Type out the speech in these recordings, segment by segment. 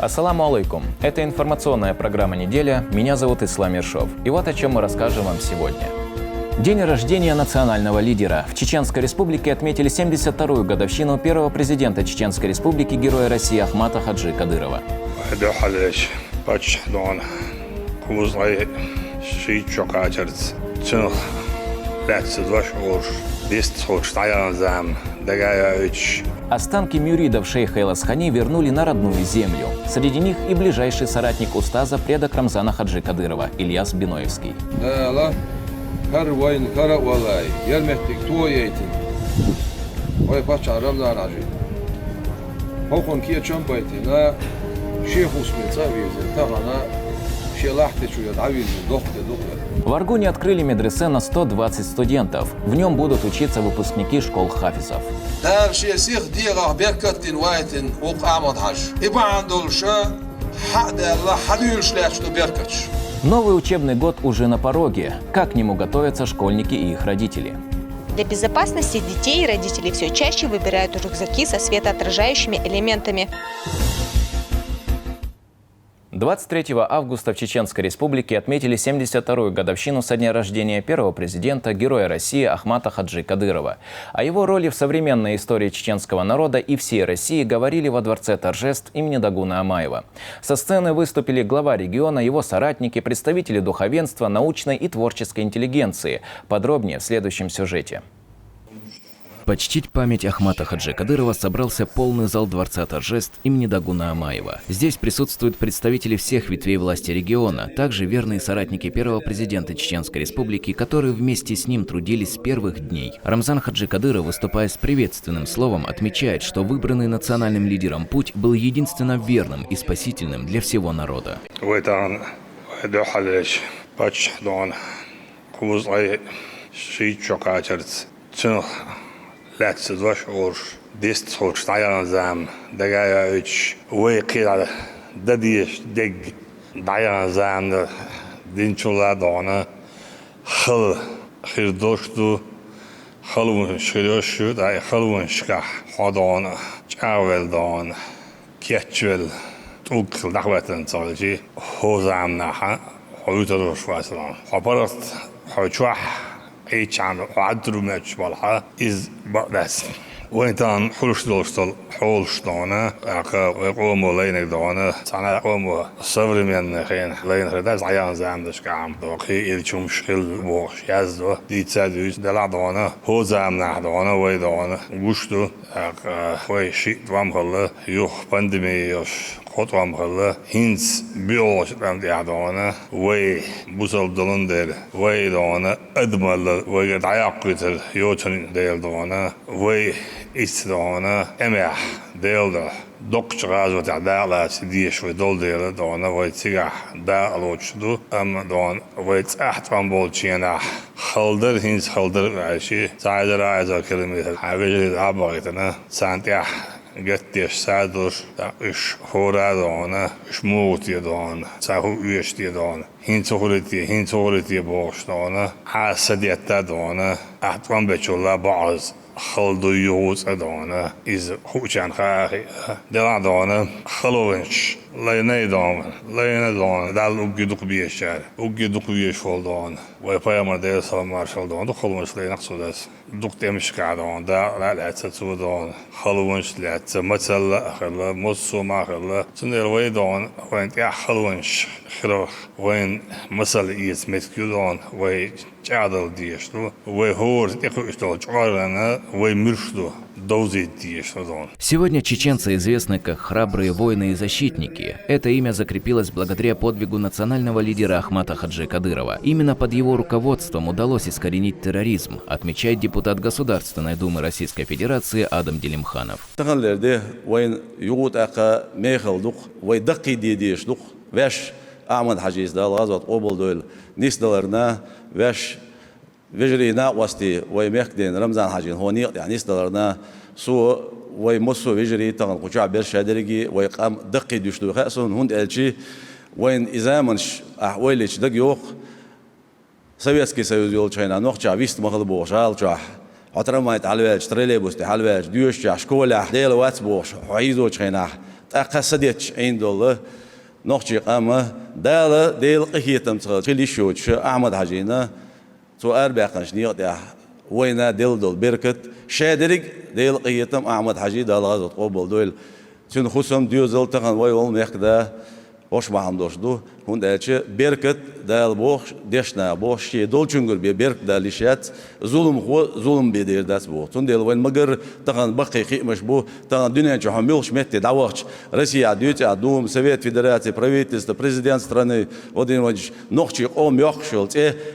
Ассаламу алейкум. Это информационная программа «Неделя». Меня зовут Ислам Ершов. И вот о чем мы расскажем вам сегодня. День рождения национального лидера. В Чеченской Республике отметили 72-ю годовщину первого президента Чеченской Республики, героя России Ахмата Хаджи Кадырова. Останки мюридов шейха Эласхани вернули на родную землю. Среди них и ближайший соратник устаза, предок Рамзана Хаджи Кадырова, Ильяс Биноевский. В Аргуне открыли медресе на 120 студентов. В нем будут учиться выпускники школ хафизов. Новый учебный год уже на пороге. Как к нему готовятся школьники и их родители? Для безопасности детей и родителей все чаще выбирают рюкзаки со светоотражающими элементами. 23 августа в Чеченской Республике отметили 72-ю годовщину со дня рождения первого президента, героя России Ахмата Хаджи Кадырова. О его роли в современной истории чеченского народа и всей России говорили во Дворце торжеств имени Дагуна Амаева. Со сцены выступили глава региона, его соратники, представители духовенства, научной и творческой интеллигенции. Подробнее в следующем сюжете. Почтить память Ахмата Хаджи Кадырова собрался полный зал Дворца торжеств имени Дагуна Амаева. Здесь присутствуют представители всех ветвей власти региона, также верные соратники первого президента Чеченской Республики, которые вместе с ним трудились с первых дней. Рамзан Хаджи Кадыров, выступая с приветственным словом, отмечает, что выбранный национальным лидером путь был единственно верным и спасительным для всего народа. Let's wash or this talk style zam daga üç ve qila dadiş deg dayan zam da dinçola dona xil xirdoştu xalun şiryoşu da xalun şka hadana çavel don keçvel tuk dahvatan çalıcı hozam naha huyutur vaslan habarat haçwah each and وعدرو ماتش بالها is بس وإنتان حلش دوستل حلش دانا قومو لينك دانا سنة قومو صبر من خين لين خداز عيان زامدش كعم دوقي إلشوم شغل وش يزدو دي تسادوش دلع دانا هو زامنا دانا وي دانا وشتو وي شيء دوام خلا يوخ باندميش خطوام خلا هنس بيوش دام دي دانا وي بوصل دلندر وي دانا أدمل وي دعاقتر يوتن ديل دانا وي إستدانا أمح ديلدا دكتور غازو تعدالا سديش ودول ديلا دانا ويتسيح دا الوجدو أم دان ويتأحت عن بولشينا خلدر هنس خلدر عشي ساعدر عايزة كلمة حبيجي عبارتنا سانتيح قتيش سادر إش هورا دانا إش موتي دانا ساهو إيشتي دانا هين تغلتي بوش دانا حاسديتا دانا أحتوان بيشولا بعض خلدو يوز أدانا إز خوشان خاخي دلع دانا خلوينش ليني دانا دال أوجي دوك بيشار أوجي دوك بيش فول دانا ويبايمر ديل سلام مارشال دانا دو خلوينش لينقصو داس دوك تمش كعدان دا لا تسو دان خلوينش لا تمثل أخلا مصو ما أخلا سنير ويدان وين يا خلوينش خلو وين مثل إيز متكيدان وين جادل ديشتو وهور يخوشتو جارنا ومرشتو دوزي ديشتو. Сегодня чеченцы известны как храбрые воины и защитники. Это имя закрепилось благодаря подвигу национального лидера Ахмата Хаджи Кадырова. Именно под его руководством удалось искоренить терроризм, отмечает депутат Государственной Думы Российской Федерации Адам Делимханов. أعمد حجيز ده الغزوة قبل دول نيس دولارنا وش فيجرينا وستي ويمكدين رمزان حجين هو نيق يعني نيس دولارنا سو ويمسو فيجري تغن قشع برشا درجي ويقام دقي دشتو خاصون هند ألشي وين إذا منش أحوالش دق يوق سويسكي سويول شينا نوخشا ويست مغلبو شال شا حترم ما يتعلوش تريلي بوستي حلوش ديوش شا شكولا ديل واتس بوش عيدو شينا أقصدتش عند الله نقشي قامة دالة ديل قهيتم تغلي شوتش أحمد حجينا سؤال باقنش نيق وينا ديل دول بركت شادرق ديل قهيتم أحمد حجي دال غازت قبل دول سن خصم ديوزل تغن ويول ميقدا وش معهم دوشدو هون دالش بركت دال بوخ دشنا بوخ شي دول چنگر بي برك دالشات ظلم بيدير داس بو تون ديل وين مگر تغن بقي قيمش بو تغن دنيا چو حميل شمت دعوش Россия дьюти адум Совет Федерации правительство президент страны Владимир Владимирович нохчи ом ёхшил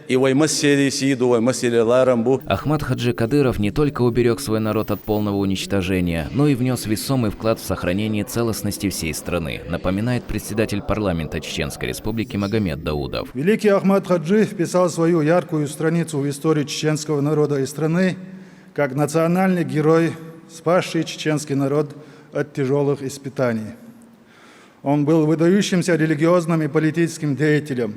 и вой массери сиду вой массери ларам бу. Ахмат Хаджи Кадыров не только уберег свой народ от полного уничтожения, но и внес весомый вклад в сохранение целостности всей страны, напоминает председатель парламента Чеченской Республики Магомед Даудов. Великий Ахмат Хаджи вписал свою яркую страницу в историю чеченского народа и страны как национальный герой, спасший чеченский народ от тяжелых испытаний. Он был выдающимся религиозным и политическим деятелем,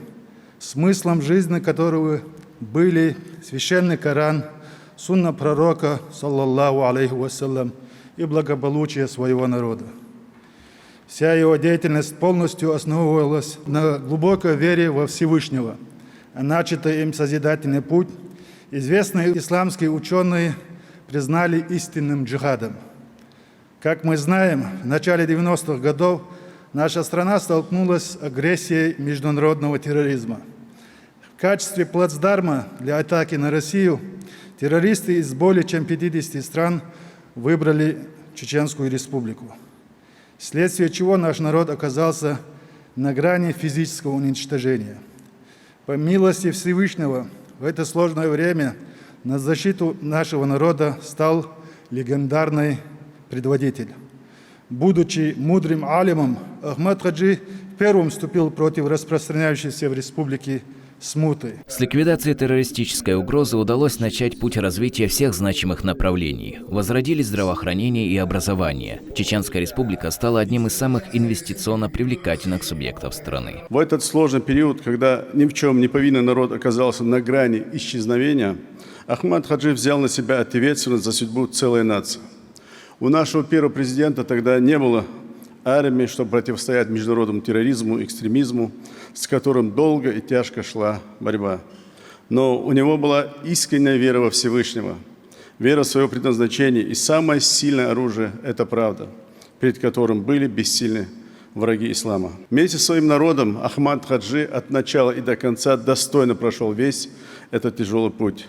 смыслом жизни которого были священный Коран, сунна пророка, саллаллаху алейхи вассалям, и благополучие своего народа. Вся его деятельность полностью основывалась на глубокой вере во Всевышнего, а начатый им созидательный путь известные исламские ученые признали истинным джихадом. Как мы знаем, в начале 90-х годов наша страна столкнулась с агрессией международного терроризма. В качестве плацдарма для атаки на Россию террористы из более чем 50 стран выбрали Чеченскую Республику, вследствие чего наш народ оказался на грани физического уничтожения. По милости Всевышнего в это сложное время на защиту нашего народа стал легендарный предводитель. Будучи мудрым алимом, Ахмат Хаджи первым вступил против распространяющейся в республике смуты. С ликвидацией террористической угрозы удалось начать путь развития всех значимых направлений. Возродились здравоохранение и образование. Чеченская Республика стала одним из самых инвестиционно привлекательных субъектов страны. В этот сложный период, когда ни в чем не повинный народ оказался на грани исчезновения, Ахмат Хаджи взял на себя ответственность за судьбу целой нации. У нашего первого президента тогда не было армии, чтобы противостоять международному терроризму, экстремизму, с которым долго и тяжко шла борьба. Но у него была искренняя вера во Всевышнего, вера в свое предназначение, и самое сильное оружие – это правда, перед которым были бессильны враги ислама. Вместе с своим народом Ахмат Хаджи от начала и до конца достойно прошел весь этот тяжелый путь.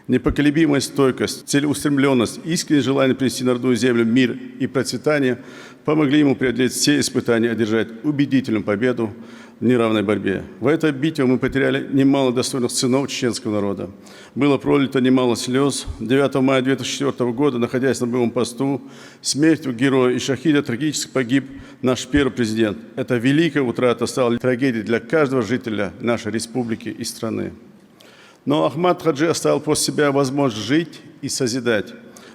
Непоколебимая стойкость, целеустремленность, искреннее желание принести на родную землю мир и процветание помогли ему преодолеть все испытания и одержать убедительную победу в неравной борьбе. В этой битве мы потеряли немало достойных сынов чеченского народа. Было пролито немало слез. 9 мая 2004 года, находясь на боевом посту, смертью героя и шахида трагически погиб наш первый президент. Эта великая утрата стала трагедией для каждого жителя нашей республики и страны. Но Ахмат Хаджи оставил после себя возможность жить и созидать,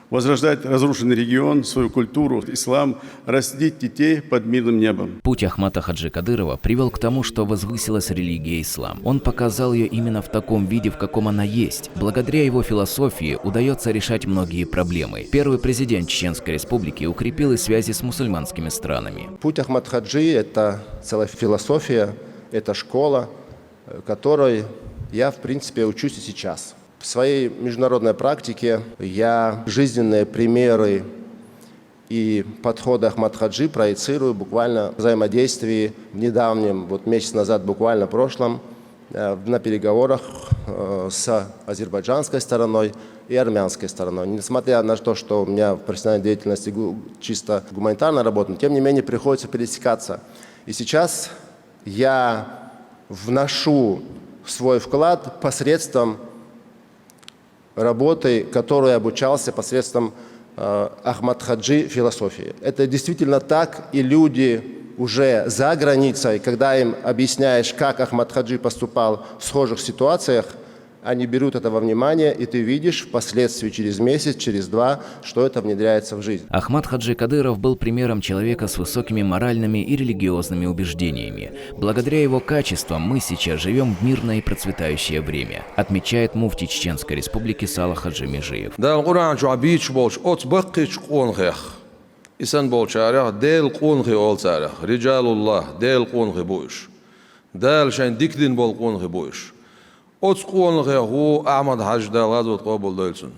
возрождать разрушенный регион, свою культуру, ислам, растить детей под мирным небом. Путь Ахмата Хаджи Кадырова привел к тому, что возвысилась религия ислам. Он показал ее именно в таком виде, в каком она есть. Благодаря его философии удается решать многие проблемы. Первый президент Чеченской Республики укрепил и связи с мусульманскими странами. Путь Ахмат Хаджи – это целая философия, это школа, которой я, в принципе, учусь и сейчас. В своей международной практике я жизненные примеры и подходы Ахмат Хаджи проецирую буквально в взаимодействии в недавнем, месяц назад, буквально прошлом, на переговорах с азербайджанской стороной и армянской стороной. Несмотря на то, что у меня в профессиональной деятельности чисто гуманитарная работа, но тем не менее приходится пересекаться. И сейчас я вношу свой вклад посредством работы, которой обучался посредством Ахмат Хаджи философии. Это действительно так, и люди уже за границей, когда им объясняешь, как Ахмат Хаджи поступал в схожих ситуациях, они берут это во внимание, и ты видишь впоследствии через месяц, через два, что это внедряется в жизнь. Ахмат Хаджи Кадыров был примером человека с высокими моральными и религиозными убеждениями. Благодаря его качествам мы сейчас живем в мирное и процветающее время, отмечает муфти Чеченской Республики Сала Хаджи Межиев. İsan bol çarah del qonği ol çarah. Rijalullah del qonği boyuş. Del şen dikdin bol qonği boyuş. Oç qonği hu Ahmad Hajda gazot qabul dölsün.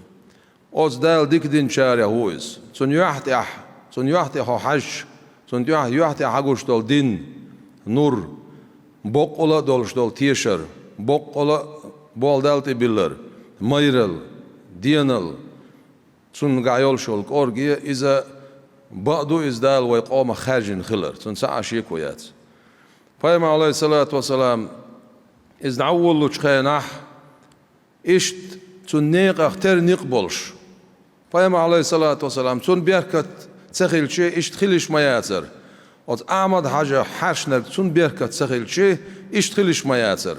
Oç del dikdin çarah huiz. Sun yuhti ho haj. Sun yuhti haguş dol din nur. Bok ola dolş dol tiyşer. Bok ola bol delti biller. Mayril diyanal. Sun gayol şol orgi iza بعضو إزدال ويقوم خارج خلر تنسع شيء كويات فيما عليه الصلاة والسلام إذ نعول لشخيناح إشت تنيق أختر نقبلش فيما عليه الصلاة والسلام تن بيركت تسخيل شيء إشت خلش ما ياتر وت أعمد حاجة حاشنر تن بيركت تسخيل شيء إشت خلش ما ياتر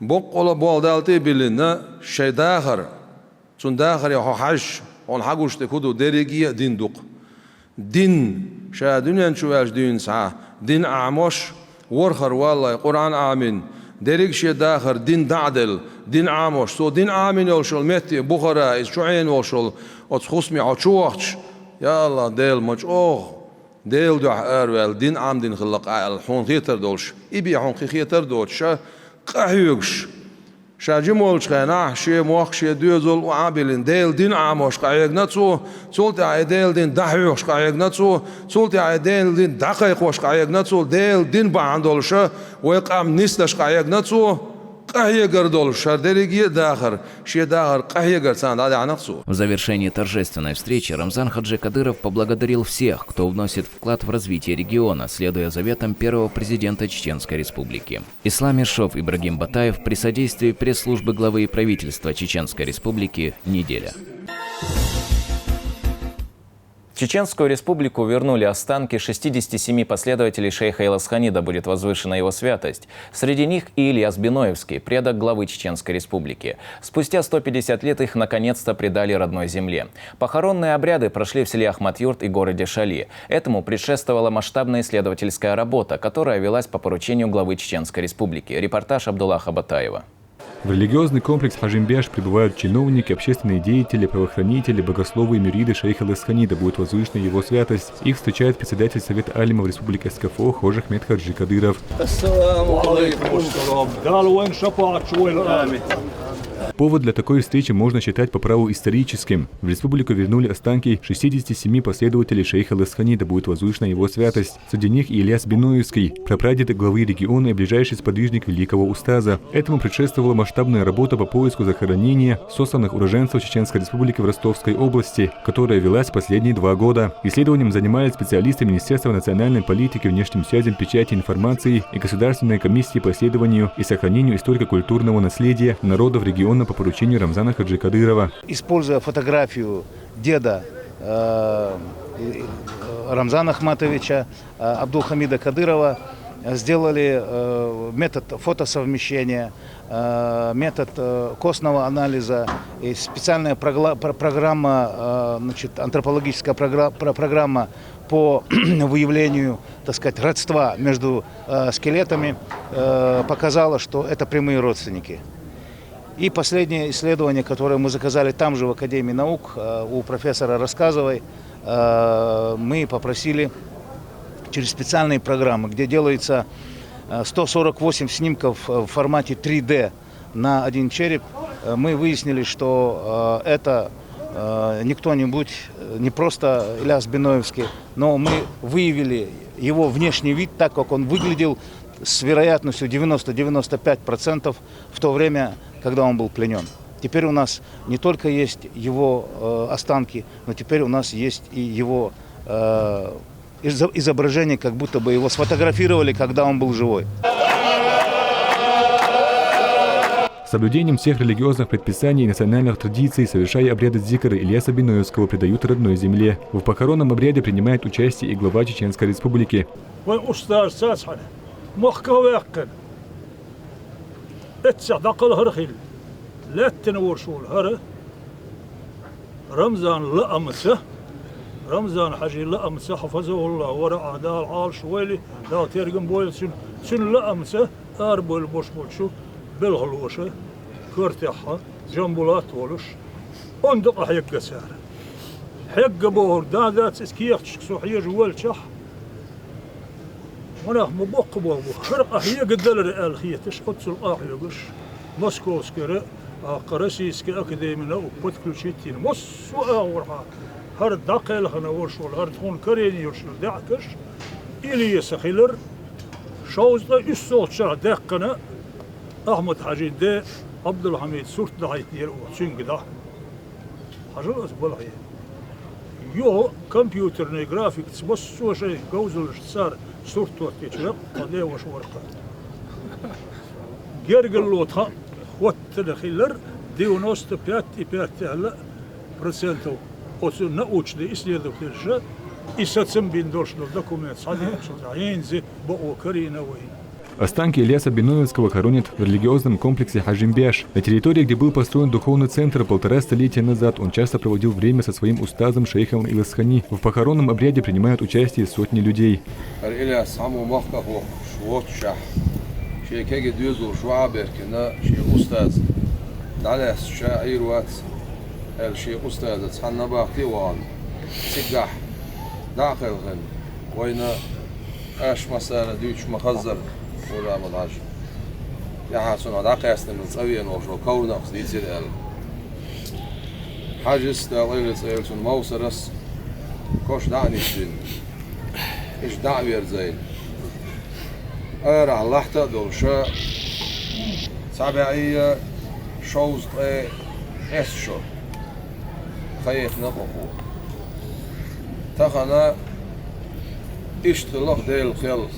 بقول بالدالتي بلنا شيء داخر تن داخر يا حاج on حاجوش تكودو درجية دين دوق دين شا دنيا شواش دين ساعة دين أعمش ورخر والله قرآن آمين دريك شيء داخر دين دعدل دين أعمش سو دين آمين يوشل متي بخارا إسرائيل يوشل أتخصمي عشوخش يا الله ديل مش ديل دح أروال دين عام دين خلق الحون خيتر دولش إبي حون خيتر دولش قاهيوش شاجمول شخنا شيء موخ شيء دوزول وعابلين ديل دين عاموش قايق نتسو سولت عيديل دين دحيوش قايق نتسو سولت عيديل دين دقيق وش قايق نتسو ديل دين باندولش ويقام نسلش قايق نتسو قايقر دولش درجي داخر شيء داخر قايقر سان هذا نتسو. В завершении торжественной встречи Рамзан Хаджи Кадыров поблагодарил всех, кто вносит вклад в развитие региона, следуя заветам первого президента Чеченской Республики. Ислам Ершов, Ибрагим Батаев при содействии пресс-службы главы и правительства Чеченской Республики «Неделя». В Чеченскую Республику вернули останки 67 последователей шейха Илас-Хани, да будет возвышена его святость. Среди них и Ильяс Биноевский, предок главы Чеченской Республики. Спустя 150 лет их наконец-то предали родной земле. Похоронные обряды прошли в селе Ахмат-Юрт и городе Шали. Этому предшествовала масштабная исследовательская работа, которая велась по поручению главы Чеченской Республики. Репортаж Абдуллаха Батаева. В религиозный комплекс Хажимбяш прибывают чиновники, общественные деятели, правоохранители, богословы и мюриды шейха Илас-Хани, да будет возвышена его святость. Их встречает председатель Совета алимов Республики СКФО Хожа Ахмед Хаджи Кадыров. Повод для такой встречи можно считать по праву историческим. В республику вернули останки 67 последователей шейха Илас-Хани, да будет возвышена его святость. Среди них и Ильяс Биноевский, прапрадед главы региона и ближайший сподвижник великого устаза. Этому предшествовала масштабная работа по поиску захоронения сосланных уроженцев Чеченской Республики в Ростовской области, которая велась последние 2 года. Исследованием занимались специалисты Министерства национальной политики, внешним связям, печати информации и Государственной комиссии по исследованию и сохранению историко-культурного наследия народов региона по поручению Рамзана Хаджи Кадырова. Используя фотографию деда Рамзана Ахматовича Абдулхамида Кадырова, сделали метод фотосовмещения, метод костного анализа и специальная программа, антропологическая программа по выявлению, так сказать, родства между скелетами показала, что это прямые родственники. И последнее исследование, которое мы заказали там же в Академии наук у профессора Рассказовой, мы попросили через специальные программы, где делается 148 снимков в формате 3D на один череп. Мы выяснили, что это не кто-нибудь, не просто Ильяс Биноевский, но мы выявили его внешний вид, так как он выглядел с вероятностью 90-95% в то время, когда он был пленен. Теперь у нас не только есть его останки, но теперь у нас есть и его изображение, как будто бы его сфотографировали, когда он был живой. С соблюдением всех религиозных предписаний и национальных традиций, совершая обряды дзикра, Ильяса Биноевского предают родной земле. В похоронном обряде принимает участие и глава Чеченской Республики. رمضان حجي لأمسه حفظه الله ورعاه دال عال شويلي لا ترجم بويل سن لأمسه أربول بوش بوشو بالهلوشة كرتيحة جنبولات ولش أندق أحيق جسار حق بور دادات سكيخش سوحية جوال شح وانا مبوق بابو خرقه هي قدل رئال خيه تشقط سلقاح يقش موسكو سكرة قرسي سك أكاديمينا وبوت كل شيء تين مس وأورها هر دقيل خنا ورشول هر تكون كريني ورشول دعكش إلي يسخيلر شوز ده يسوق شر دقنا أحمد حاجين ده عبد الحميد سورت دعيت يرو سينج ده حاجة أسبوع هي يو كمبيوتر جرافيكس بس سو شيء جوزل صار سورت وقت قضية وش ورقة جرجل لوتها وقت خيلر ديونوست بياتي هلا برسنتو وصل نقوش دي إسلي دكتورشة إساتسم بين دوش دокумент صحيح ينزل بقوا كرينا وين. Останки Ильяса Биноевского хоронят в религиозном комплексе Хажимбеш. На территории, где был построен духовный центр 1,5 столетия назад, он часто проводил время со своим устазом шейхом Иласхани. В похоронном обряде принимают участие сотни людей. ولا مضاج يا حسن هذا قياسنا من صويا وشو كورنا قصدي تصير حاجة استغلال صيرتون موسرس كوش دعني الدين إيش دعوي رزين أرى الله تدور شاء سبعية شوز إس شو خيف نقفو تخنا إيش تلوخ ديل خلص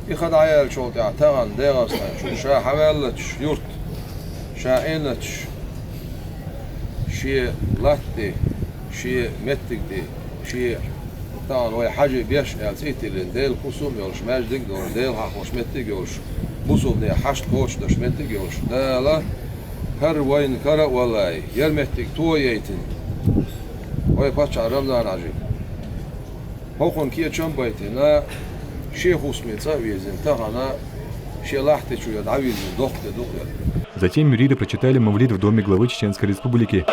يخد عيال شو تعتقن ديرسنا شو شا حوالتش يرت شا إنتش شيء لاتي شيء متقدي شيء طبعا هو حاجة بيش ألسيتي لنديل قسم يولش ماجدك دور ديل حقوش متق يولش بوصل نيا حشت كوش دش متق يولش لا لا هر وين كرا والله يرمتق تو ييتن هو باتش رمضان عجيب هوخون كي تشم بيتنا Затем мюриды прочитали мавлид в доме главы Чеченской Республики.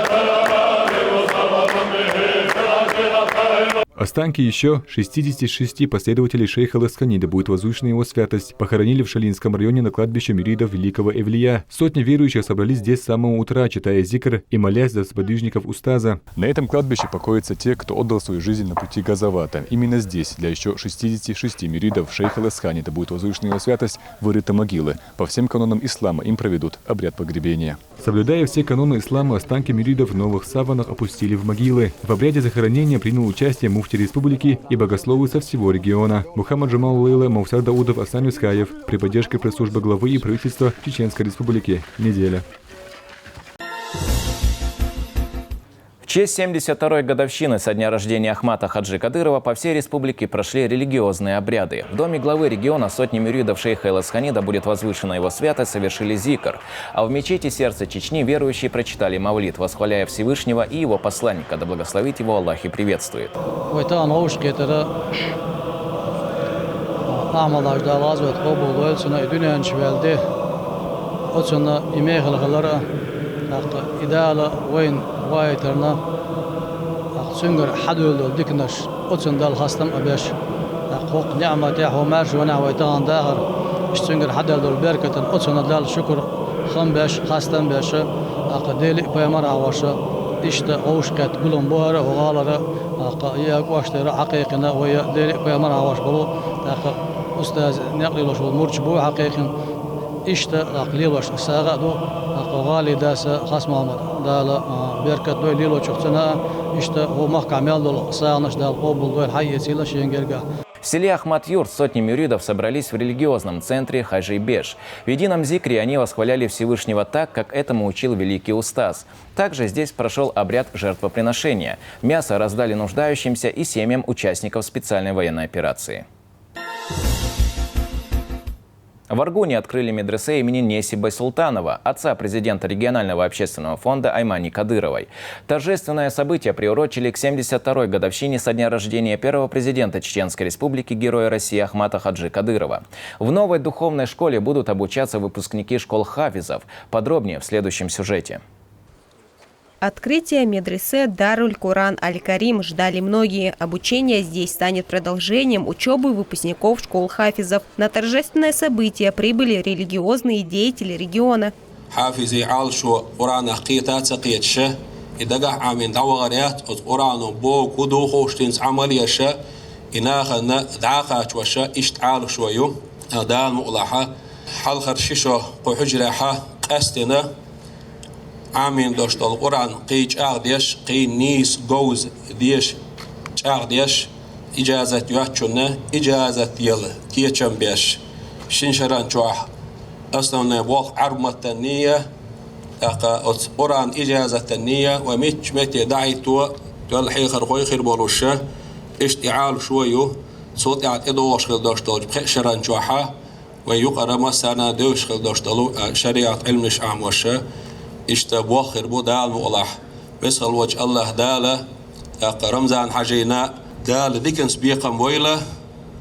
Останки еще 66 последователей шейха Иласхани, да будет возвышена его святость, похоронили в Шалинском районе на кладбище мюридов великого Эвлия. Сотни верующих собрались здесь с самого утра, читая зикр и молясь за сподвижников устаза. На этом кладбище покоятся те, кто отдал свою жизнь на пути Газавата. Именно здесь для еще 66 мюридов шейха Иласхани, да будет возвышена его святость, вырыты могилы. По всем канонам ислама им проведут обряд погребения. Соблюдая все каноны ислама, останки мюридов в новых саванах опустили в могилы. В обряде захоронения принял участие муфти республики и богословы со всего региона. Мухаммад Джамал Лейла, Мавсар Даудов, Асан Юскаев. При поддержке пресс-службы главы и правительства Чеченской Республики. Неделя. В честь 72-й годовщины со дня рождения Ахмата Хаджи Кадырова по всей республике прошли религиозные обряды. В доме главы региона сотни мюридов шейха Иласхани, да будет возвышена его святость, совершили зикр. А в мечети сердца Чечни верующие прочитали мавлид, восхваляя Всевышнего и его посланника, да благословит его Аллах и приветствует. وايترنا سنجر حدول ديكنش أتسن دال خاصم أبيش حقوق نعمة تاعه مارش ونعوة تان داهر سنجر حدول دول بركة أتسن دال شكر خم بيش خاصم بيش أقديلي بيمر عواش إشت أوش كات قلهم بوهر وغالر ياك واشتري حقيقنا ويا ديلي بيمر عواش بلو أستاذ نقلي لوش المرش بو حقيقي إشت أقلي لوش ساقع دو غالي داس خاص محمد دال بركة دوي ليلو شخصنا إشت هو محكم يالدول ساقنش دال قبول دوي الحي سيلا شينجرجا. В селе Ахмат-Юрт сотни мюридов собрались в религиозном центре Хажи-Беш. В едином зикре они восхваляли Всевышнего так, как этому учил великий устаз. Также здесь прошел обряд жертвоприношения. Мясо раздали нуждающимся и семьям участников специальной военной операции. В Аргуне открыли медресе имени Неси Байсултанова, отца президента регионального общественного фонда Аймани Кадыровой. Торжественное событие приурочили к 72-й годовщине со дня рождения первого президента Чеченской Республики, героя России Ахмата Хаджи Кадырова. В новой духовной школе будут обучаться выпускники школ хафизов. Подробнее в следующем сюжете. Открытие медресе Даруль Куран Аль-Карим ждали многие. Обучение здесь станет продолжением учебы выпускников школ хафизов. На торжественное событие прибыли религиозные деятели региона. عامين دوشت القرآن قيج أغديش قي نيس جوز ديش أغديش إجازة يوحشنا إجازة يل كيشم بيش شنشران جوح أصلا وق عرمة النية أقا القرآن إجازة النية ومش متى دعيتوا تلحي خرقوي خير بولوشة اشتعال شويو صوت يعد إدوش خل دوشتلو بخشران جوحة ويقرأ مسانا دوش خل دوشتلو شريعة علم الشعموشة اشتبوخر بودال مولح بسال وجه الله داله رمزان حجينا دال ديكنس بيقم ويله.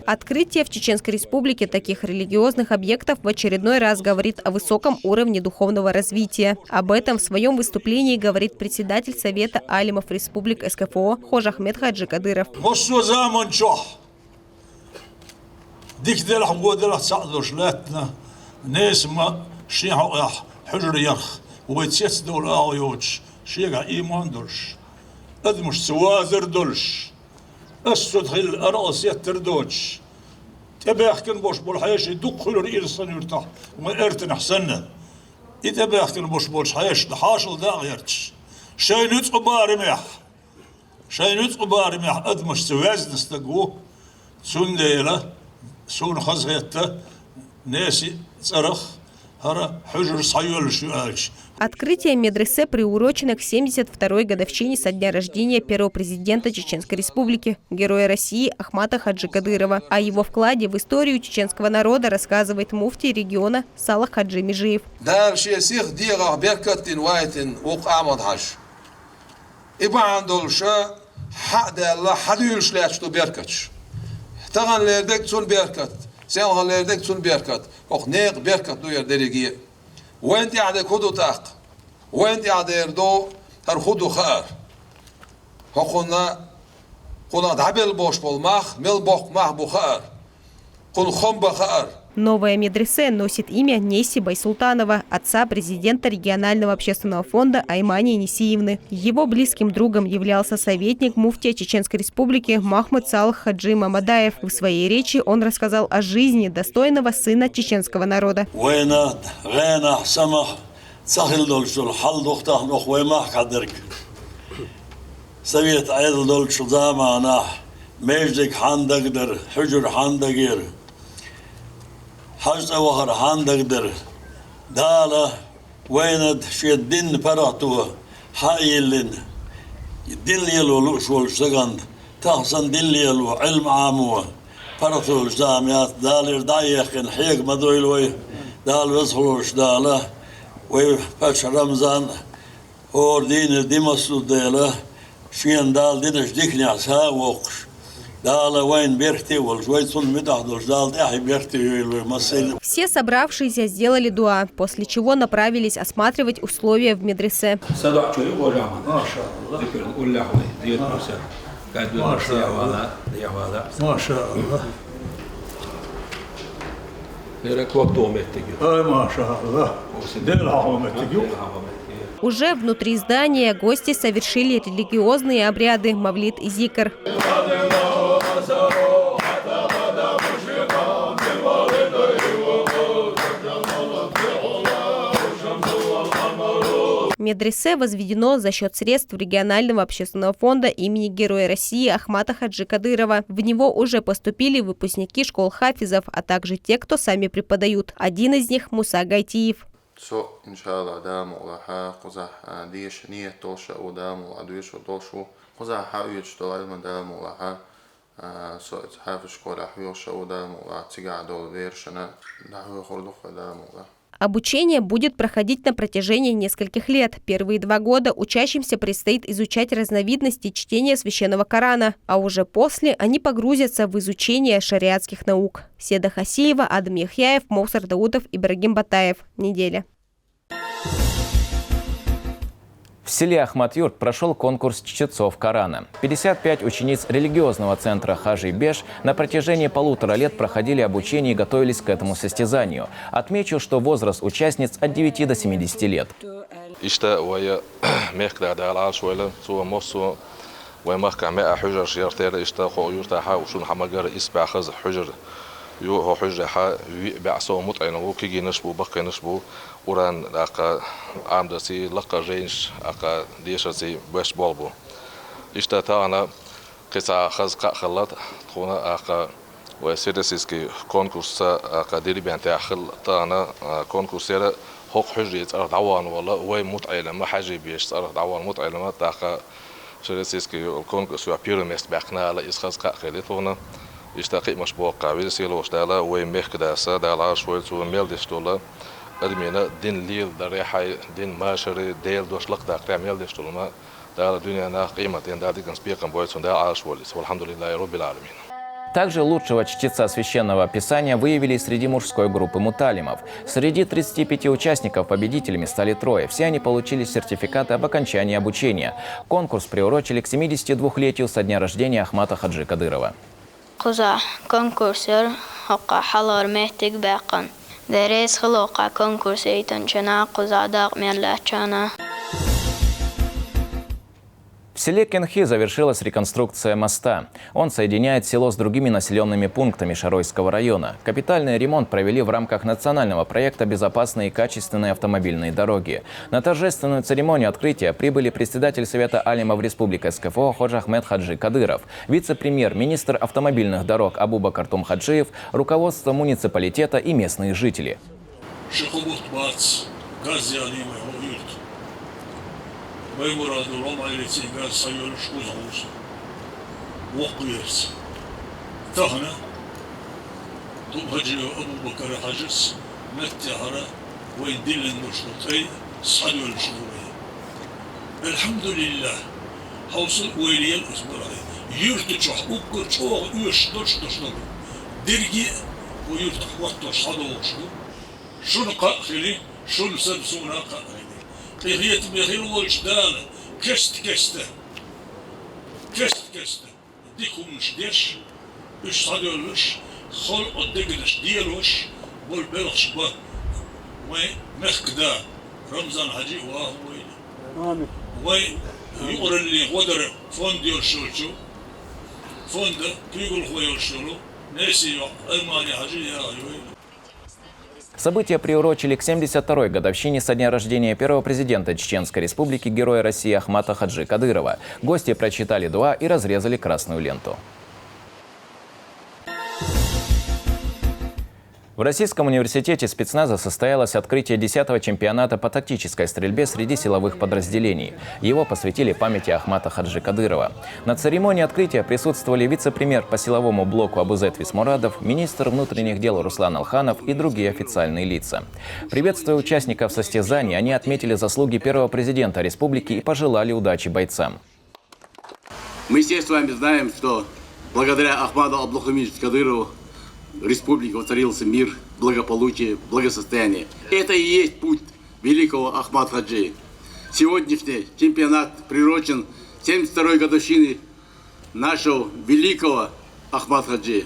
Открытие в Чеченской Республике таких религиозных объектов в очередной раз говорит о высоком уровне духовного развития. Об этом в своем выступлении говорит председатель Совета алимов Республик СКФО Хожа Ахмед Хаджи Кадыров. وبتسيس دول آيوتش شيء إيمان دولش أدمش سوازر دولش أسود خل الأرأس يتردوش تباخكن بوش بالحياش يدخل الإنسان يرتاح وما إرتن حسنة يتباخكن بوش حياش حاشل دا غيرتش شيء نتقو بارميح أدمش سواز نستقو سون ليلة سون خزغيته ناسي صرخ Открытие медресе приурочено к 72-й годовщине со дня рождения первого президента Чеченской Республики, героя России Ахмата Хаджи Кадырова. О его вкладе в историю чеченского народа рассказывает муфтий региона Салах Хаджи Межиев. سيالهالerdek sun berkat. Och neq berkat do yer derigi. وانت قاعد كودو تاق. وانت قاعد يردو ترخدو خار. هقولنا دعبل бош болмах, мел бох мах бухар. Кун хом бахар. Новое медресе носит имя Неси Байсултанова, отца президента регионального общественного фонда Аймани Несиевны. Его близким другом являлся советник муфтия Чеченской Республики Махмуд Салах Хаджи Мамадаев. В своей речи он рассказал о жизни достойного сына чеченского народа. حاجة وهر هاندقدر دالة ويند شي الدين براتو حايلين الدين يلو لوشول شغند تحسن دين يلو علم عامو براتو الجامعات دالير دايخن حيق مدويلوي دال وصلوش دالة ويفتش رمضان هور دين ديمسو دالة شين دال دينش ديكني عسا وقش. Все собравшиеся сделали дуа, после чего направились осматривать условия в медресе. Уже внутри здания гости совершили религиозные обряды мавлид и зикр. Медресе возведено за счет средств регионального общественного фонда имени Героя России Ахмата Хаджи Кадырова. В него уже поступили выпускники школ хафизов, а также те, кто сами преподают. Один из них Муса Гайтиев. Обучение будет проходить на протяжении нескольких лет. Первые 2 года учащимся предстоит изучать разновидности чтения священного Корана, а уже после они погрузятся в изучение шариатских наук. Седа Хасиева, Адам Яхьяев, Моусар Даутов, Ибрагим Батаев. Неделя. В селе Ахмат-Юрт прошел конкурс чтецов Корана. 55 учениц религиозного центра Хажи-Беш на протяжении 1,5 лет проходили обучение и готовились к этому состязанию. Отмечу, что возраст участниц от 9 до 70 лет. يو حجة بعصو مطعن وكيجي نشبو بقي نشبو وران أقا عمدتي لقى رينج أقا ديشتي باش بولبو اشتاتانا قصة خزقة خلط تخونا أقا وسيرسيسكي كونكورس أقا ديري بانتي أخل تانا كونكورسيرا حق حجة أرد عوان والله وي مطعن ما حاجة بيش أرد عوان مطعن ما تاقا سيرسيسكي الكونكورس وابيرميست باقنا على إسخزقة خليتونا يشتاقي مش بوقع ويسيلوش دالا ويميخ داسا دالا شويت وميل ديشتولا أدمينا دين ليل دريحي دين ماشري ديل دوش لق داقرا ميل ديشتولا ما دالا دنيا نا قيمة دين دادي كان سبيقا بويتون دالا عاش وليس والحمد لله رب العالمين. Также лучшего чтеца священного писания выявили среди мужской группы муталимов. Среди 35 участников победителями стали 3. Все они получили сертификаты об окончании обучения. Конкурс приурочили к 72-летию со дня рождения Ахмата Хаджи Кадырова. قزع كونكورسر حقا حلار مهتك باقا دريس خلوقا كونكورسيتن جنا قزع داق ميرلاتشانا. В селе Кенхи завершилась реконструкция моста. Он соединяет село с другими населенными пунктами Шаройского района. Капитальный ремонт провели в рамках национального проекта «Безопасные и качественные автомобильные дороги». На торжественную церемонию открытия прибыли председатель Совета алимов Республики СКФО Ходжа Ахмед Хаджи Кадыров, вице-премьер, министр автомобильных дорог Абубакар Тумхаджиев, руководство муниципалитета и местные жители. ويمراد روما لتيجار سيولش وزغوس وقيرس تهنا تبهجي أبو بكر حجس متهرة ويدل النشطي صدوا الشهوري الحمد لله حوصل ويلي الأسبوع يرتجح أكر شوغ يشتش تشتغل درجي ويرتح وقت صدوا شنو قاخلي شنو سلسونا قاخلي هي تبغي الوجدان كست ديكم مش ديش ايش صادولش خلق الدقنش ديالوش بالبلخش با وي مخدا رمضان حجي واه وي يقول اللي غدر فوند يرشلشو فوند كيقول هو يرشلو ناسي الماني حجي يا وي. События приурочили к 72-й годовщине со дня рождения первого президента Чеченской Республики, Героя России Ахмата Хаджи Кадырова. Гости прочитали дуа и разрезали красную ленту. В Российском университете спецназа состоялось открытие 10-го чемпионата по тактической стрельбе среди силовых подразделений. Его посвятили памяти Ахмата Хаджи Кадырова. На церемонии открытия присутствовали вице-премьер по силовому блоку Абузет Висмурадов, министр внутренних дел Руслан Алханов и другие официальные лица. Приветствуя участников состязаний, они отметили заслуги первого президента республики и пожелали удачи бойцам. Мы все с вами знаем, что благодаря Ахмаду Абдулхамидовичу Кадырову в республике воцарился мир, благополучие, благосостояние. Это и есть путь великого Ахмад Хаджи. Сегодняшний чемпионат приурочен 72-й годовщине нашего великого Ахмад Хаджи.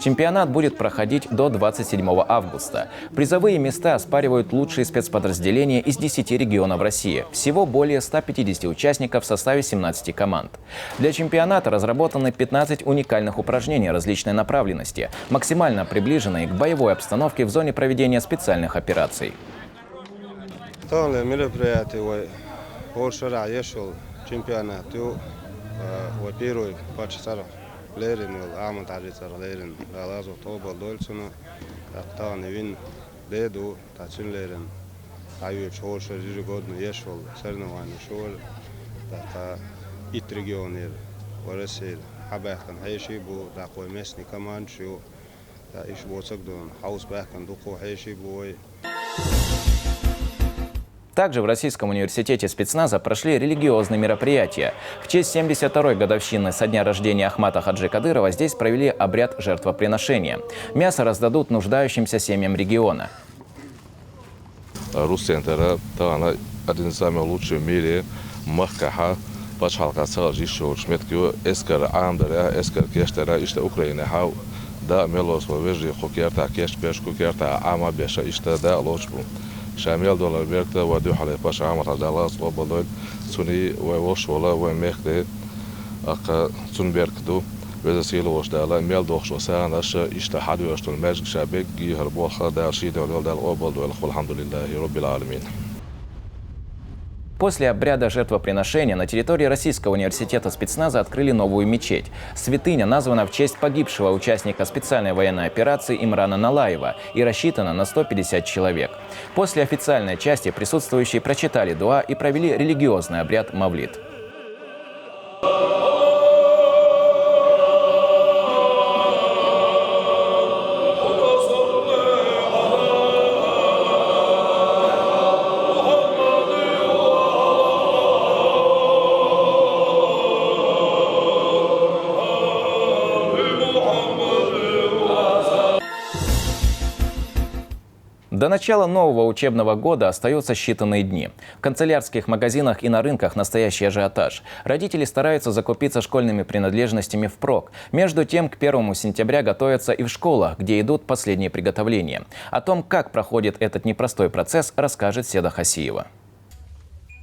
Чемпионат будет проходить до 27 августа. Призовые места оспаривают лучшие спецподразделения из 10 регионов России. Всего более 150 участников в составе 17 команд. Для чемпионата разработаны 15 уникальных упражнений различной направленности, максимально приближенные к боевой обстановке в зоне проведения специальных операций. ليرن والعامل تعريض ليرن لازم طوبة دولسنا أقطع نوين ديدو تعشين ليرن عيوب شهور شرير جودنا يشول سرنا وعنا شول تا إتريجونير ورسيل حباكن هيشي بو داقوي مسني كمان شو تا إيش بو تقدون حوس باكن دوقو هيشي بوي. Также в Российском университете спецназа прошли религиозные мероприятия. В честь 72-й годовщины со дня рождения Ахмата Хаджи Кадырова здесь провели обряд жертвоприношения. Мясо раздадут нуждающимся семьям региона. один из самых лучших в мире, Махкаха, Пачхалка Салджишо, Шметкио, Эскар Амдара, Эскар Кештера, Ишта Украина, Хау, да, Мелос, Вежи, Хокерта, Кешпеш, Кукерта, Ама Беша, Ишта, да, Лочбу. شامل دولار برکت و دو حاله باش عمر هزالاس و بدل سونی و وش ولا و مخده اق سون برکتو و زسیل وش دالا میل دوخش و سانش اشتحاد و اشتون مجد شبک گیهر بخا دارشی دول دال أوبل دول الحمد لله رب العالمين. После обряда жертвоприношения на территории Российского университета спецназа открыли новую мечеть. Святыня названа в честь погибшего участника специальной военной операции Имрана Налаева и рассчитана на 150 человек. После официальной части присутствующие прочитали дуа и провели религиозный обряд Мавлид. До начала нового учебного года остаются считанные дни. В канцелярских магазинах и на рынках настоящий ажиотаж. Родители стараются закупиться школьными принадлежностями впрок. Между тем, к 1 сентября готовятся и в школах, где идут последние приготовления. О том, как проходит этот непростой процесс, расскажет Седа Хасиева.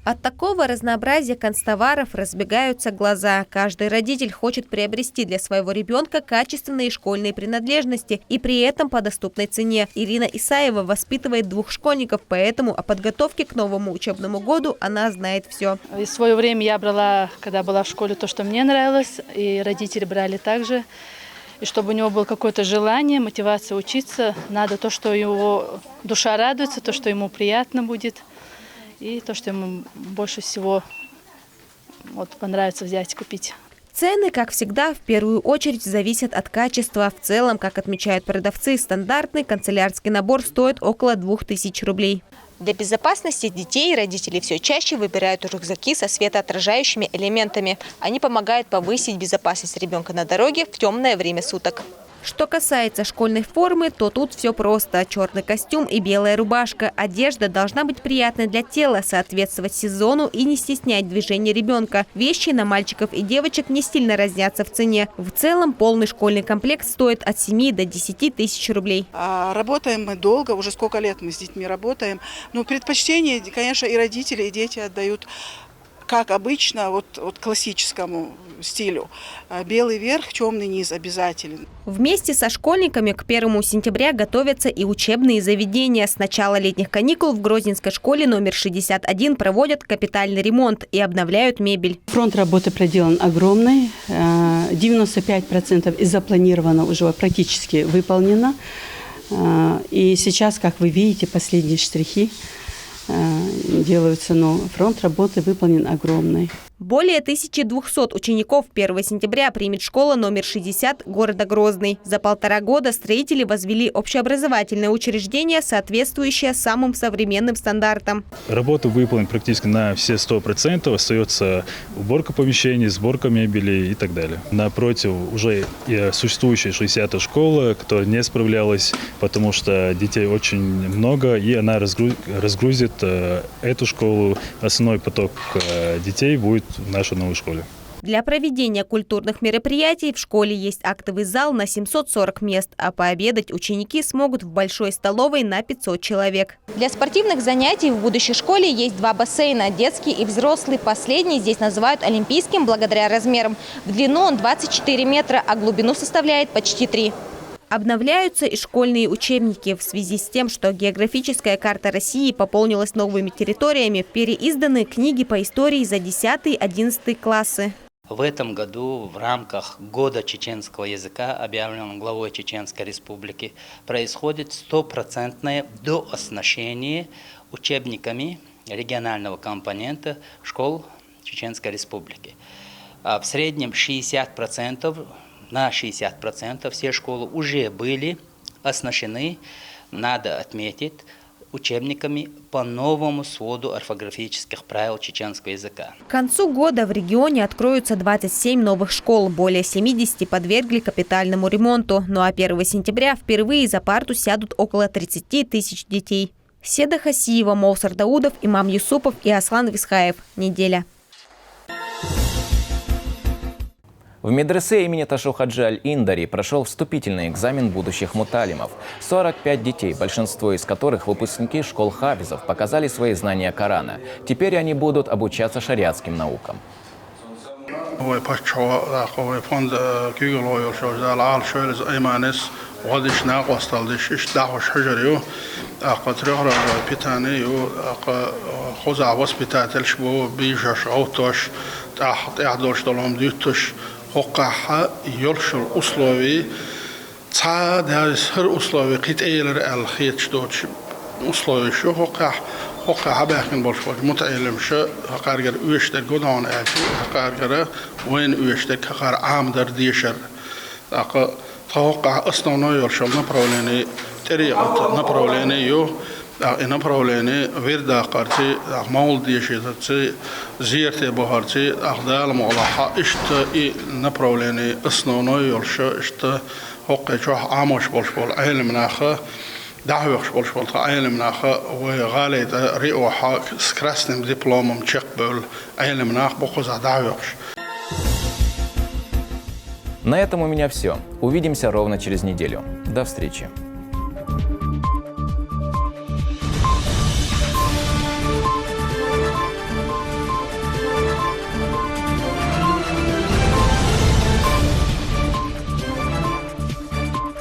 От такого разнообразия канцтоваров разбегаются глаза. Каждый родитель хочет приобрести для своего ребенка качественные школьные принадлежности и при этом по доступной цене. Ирина Исаева воспитывает 2 школьников, поэтому о подготовке к новому учебному году она знает все. В свое время я брала, когда была в школе, то, что мне нравилось, и родители брали также. И чтобы у него было какое-то желание, мотивация учиться, надо то, что его душа радуется, то, что ему приятно будет. И то, что ему больше всего понравится взять и купить. Цены, как всегда, в первую очередь зависят от качества. В целом, как отмечают продавцы, стандартный канцелярский набор стоит около 2000 рублей. Для безопасности детей родители все чаще выбирают рюкзаки со светоотражающими элементами. Они помогают повысить безопасность ребенка на дороге в темное время суток. Что касается школьной формы, то тут все просто. Черный костюм и белая рубашка. Одежда должна быть приятной для тела, соответствовать сезону и не стеснять движение ребенка. Вещи на мальчиков и девочек не сильно разнятся в цене. В целом полный школьный комплект стоит от 7 до 10 тысяч рублей. Работаем мы долго, уже сколько лет мы с детьми работаем. Но предпочтение, конечно, и родители, и дети отдают, как обычно, классическому стилю. Белый верх, темный низ обязателен. Вместе со школьниками к 1 сентября готовятся и учебные заведения. С начала летних каникул в Грозненской школе номер 61 проводят капитальный ремонт и обновляют мебель. Фронт работы проделан огромный. 95% из запланированного уже практически выполнено. И сейчас, как вы видите, последние штрихи делаются, но фронт работы выполнен огромный. Более 1200 учеников 1 сентября примет школа номер 60 города Грозный. За 1,5 года строители возвели общеобразовательное учреждение, соответствующее самым современным стандартам. Работа выполнена практически на все 100%. Остается уборка помещений, сборка мебели и так далее. Напротив уже существующая 60-я школа, которая не справлялась, потому что детей очень много, и она разгрузит эту школу. Основной поток детей будет в нашей новой школе. Для проведения культурных мероприятий в школе есть актовый зал на 740 мест, а пообедать ученики смогут в большой столовой на 500 человек. Для спортивных занятий в будущей школе есть 2 бассейна – детский и взрослый. Последний здесь называют олимпийским благодаря размерам. В длину он 24 метра, а глубину составляет почти 3. Обновляются и школьные учебники. В связи с тем, что географическая карта России пополнилась новыми территориями, переизданы книги по истории за 10-11 классы. В этом году в рамках Года чеченского языка, объявленного главой Чеченской Республики, происходит 100% дооснащение учебниками регионального компонента школ Чеченской Республики. В среднем 60%. На 60% все школы уже были оснащены, надо отметить, учебниками по новому своду орфографических правил чеченского языка. К концу года в регионе откроются 27 новых школ, более 70 подвергли капитальному ремонту. Ну а 1 сентября впервые за парту сядут около 30 тысяч детей. Седа Хасиева, Моусар Даудов, Имам Юсупов и Аслан Висхаев. Неделя. В медресе имени Ташу Хаджи Аль-Индари прошел вступительный экзамен будущих муталимов. 45 детей, большинство из которых выпускники школ хафизов, показали свои знания Корана. Теперь они будут обучаться шариатским наукам. وقعها يرشل أصلوي تا دارس هر أصلوي قيت أيلر الخيط شدوش أصلوي شو وقع باكن برشوش متعلم شو هقارجر ويشتر جودان أجي هقارجر وين ويشتر هقار عام در ديشر توقع أصلا يرشل نبروليني طريقة نبروليني يو نبروليني ويردا قارتي مول ديشي زيرتي بوهارتي أخدال مغلحة إشت نبروليني أصلا يرشل إشت هقع شوح عاموش بولشبول علم ناخه دعوش بولشبول علم ناخه وغاليت ريوحا سكراسنم دبلومم تشيقبول علم ناخ بقوزا دعوش. На этом у меня все. Увидимся ровно через неделю. До встречи.